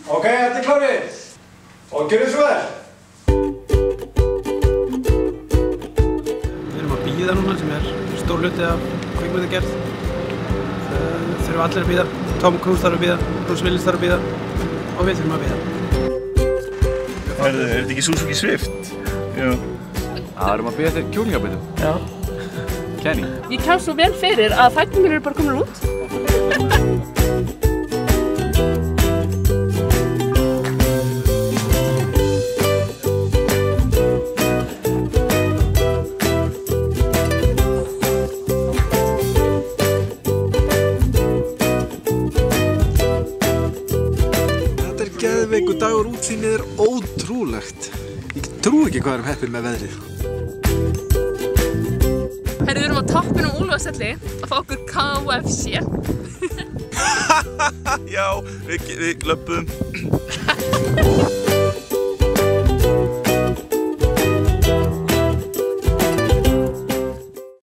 Ok, þetta klárir. Og gjörðu svo vel. Við erum að bíða núna sem stór hluti af kvikmyndagerð. Það þurfa allir að bíða. Tom Cruise þarf að bíða, Bruce Willis þarf að bíða og við þurfum að bíða. Er þetta ekki Suzuki Swift? Já. Það erum að bíða eftir kjúklingabeitum. Já. Kenny. Ég kemst svo vel fyrir að þættirnir eru bara komin út. Þetta geðveikur dagur, útsýnið ótrúlegt. Ég trúi ekki hvað erum heppin með veðrið. Herri, við erum á toppinum Úlfarsvelli að fá okkur KFC. Já, við löpum.